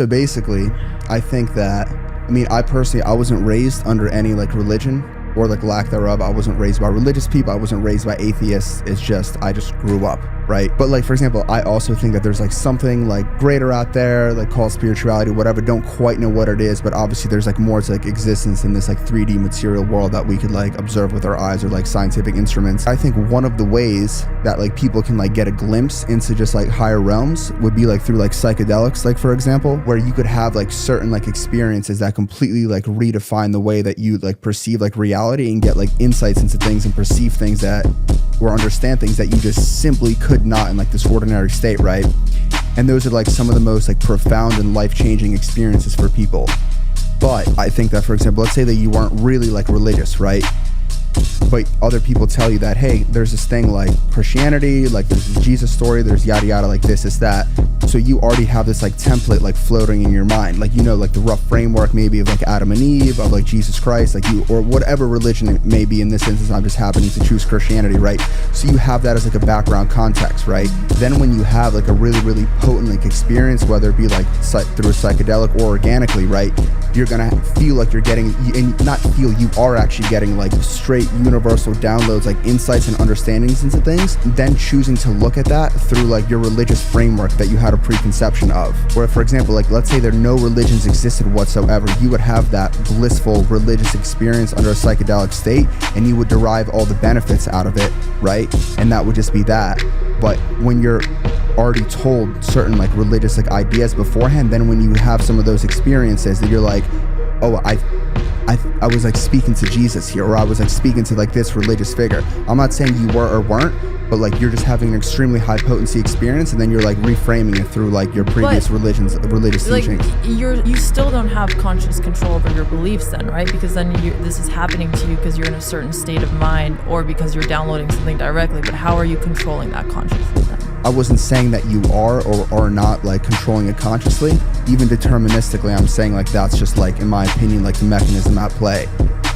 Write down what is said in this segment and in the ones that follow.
So basically, I think that, I personally, I wasn't raised under any like religion or like lack thereof. I wasn't raised by religious people. I wasn't raised by atheists. It's just, I just grew up, right? But like, for example, I also think that there's like something like greater out there, like called spirituality, whatever. Don't quite know what it is, but obviously there's like more to like existence in this like 3D material world that we could like observe with our eyes or like scientific instruments. I think one of the ways that like people can like get a glimpse into just like higher realms would be like through like psychedelics, like for example, where you could have like certain like experiences that completely like redefine the way that you like perceive like reality and get like insights into things and perceive things that, or understand things that you just simply could not in like this ordinary state, right? And those are like some of the most like profound and life-changing experiences for people. But I think that, for example, let's say that you weren't really like religious, right? But other people tell you that, hey, there's this thing like Christianity, like there's this Jesus story, there's yada yada, like this, that. So you already have this like template like floating in your mind, like, you know, like the rough framework maybe of like Adam and Eve, of like Jesus Christ, like you, or whatever religion it may be. In this instance, I'm just happening to choose Christianity, right? So you have that as like a background context, right? Then when you have like a really, really potent like experience, whether it be like through a psychedelic or organically, right? You're gonna feel like you're getting, and not feel, you are actually getting like straight universal downloads, like insights and understandings into things, then choosing to look at that through like your religious framework that you had a preconception of. Where, for example, like let's say there no religions existed whatsoever, you would have that blissful religious experience under a psychedelic state, and you would derive all the benefits out of it, right? And that would just be that. But when you're already told certain like religious like ideas beforehand, then when you have some of those experiences that you're like, oh, I was like speaking to Jesus here, or I was like speaking to like this religious figure. I'm not saying you were or weren't, but like you're just having an extremely high potency experience, and then you're like reframing it through like your previous religious like, teachings. You still don't have conscious control over your beliefs then, right? Because then this is happening to you because you're in a certain state of mind, or because you're downloading something directly. But how are you controlling that consciously then? I wasn't saying that you are or are not like controlling it consciously. Even deterministically, I'm saying like that's just like, in my opinion, like the mechanism at play.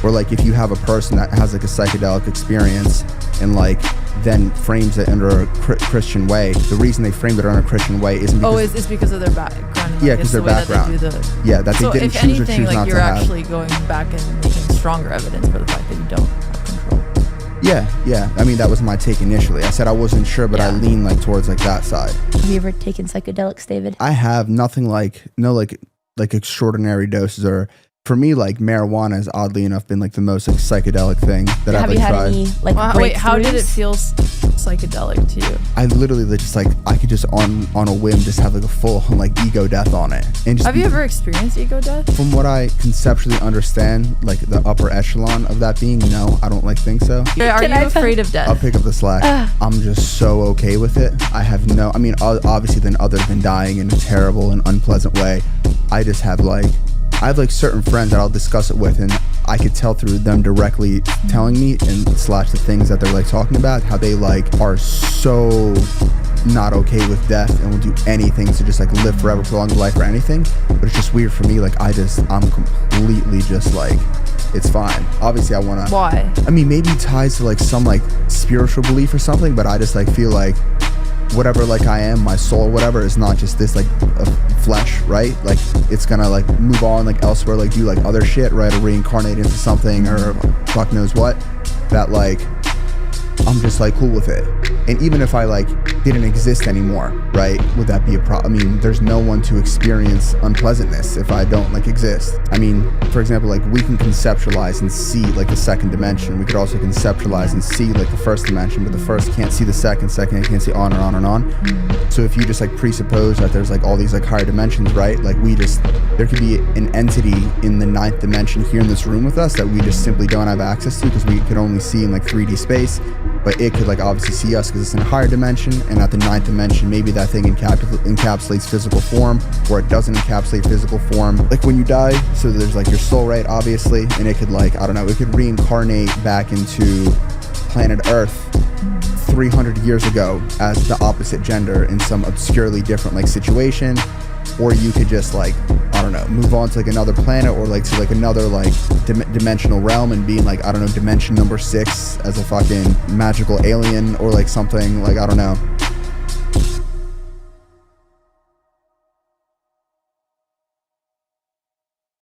Or like if you have a person that has like a psychedelic experience and like then frames it under a Christian way, the reason they framed it under a Christian way isn't because... it's because of their background. Yeah, because their background. That they didn't choose or choose not to have. So if anything, like you're actually going back and making stronger evidence for the fact that you don't have control. Yeah. I mean, that was my take initially. I said I wasn't sure, but I lean like towards like that side. Have you ever taken psychedelics, David? I have. Nothing like, no like extraordinary doses, or for me, like marijuana has oddly enough been like the most like psychedelic thing that I've like tried. Have you had any like breakthroughs? Wait, how did it feel psychedelic to you? I literally just like, I could just on a whim just have like a full like ego death on it. And just have you ever experienced ego death? From what I conceptually understand, like the upper echelon of that being, no, I don't like think so. Are you afraid of death? I'll pick up the slack. I'm just so okay with it. I have no, I mean, obviously then other than dying in a terrible and unpleasant way, I just have like, I have like certain friends that I'll discuss it with, and I could tell through them directly telling me and slash the things that they're like talking about, how they like are so not okay with death and will do anything to just like live forever, prolong life or anything. But it's just weird for me. Like I'm completely just like, it's fine. Obviously I want to. Why? I mean, maybe it ties to like some like spiritual belief or something, but I just like feel like whatever like I am, my soul, whatever, is not just this like flesh, right? Like it's gonna like move on like elsewhere, like do like other shit, right? Or reincarnate into something, or fuck knows what. That like I'm just like cool with it. And even if I like didn't exist anymore, right, would that be a problem? I mean, there's no one to experience unpleasantness if I don't like exist. I mean, for example, like we can conceptualize and see like the second dimension. We could also conceptualize and see like the first dimension, but the first can't see the second can't see on and on and on. So if you just like presuppose that there's like all these like higher dimensions, right, like there could be an entity in the 9th dimension here in this room with us that we just simply don't have access to because we could only see in like 3D space. But it could like obviously see us because it's in a higher dimension, and at the 9th dimension, maybe that thing encapsulates physical form, or it doesn't encapsulate physical form. Like when you die, so there's like your soul, right, obviously, and it could like, I don't know, it could reincarnate back into planet Earth 300 years ago as the opposite gender in some obscurely different like situation. Or you could just like, I don't know, move on to like another planet, or like to like another like dimensional realm and be in like, I don't know, dimension number 6 as a fucking magical alien, or like something like, I don't know.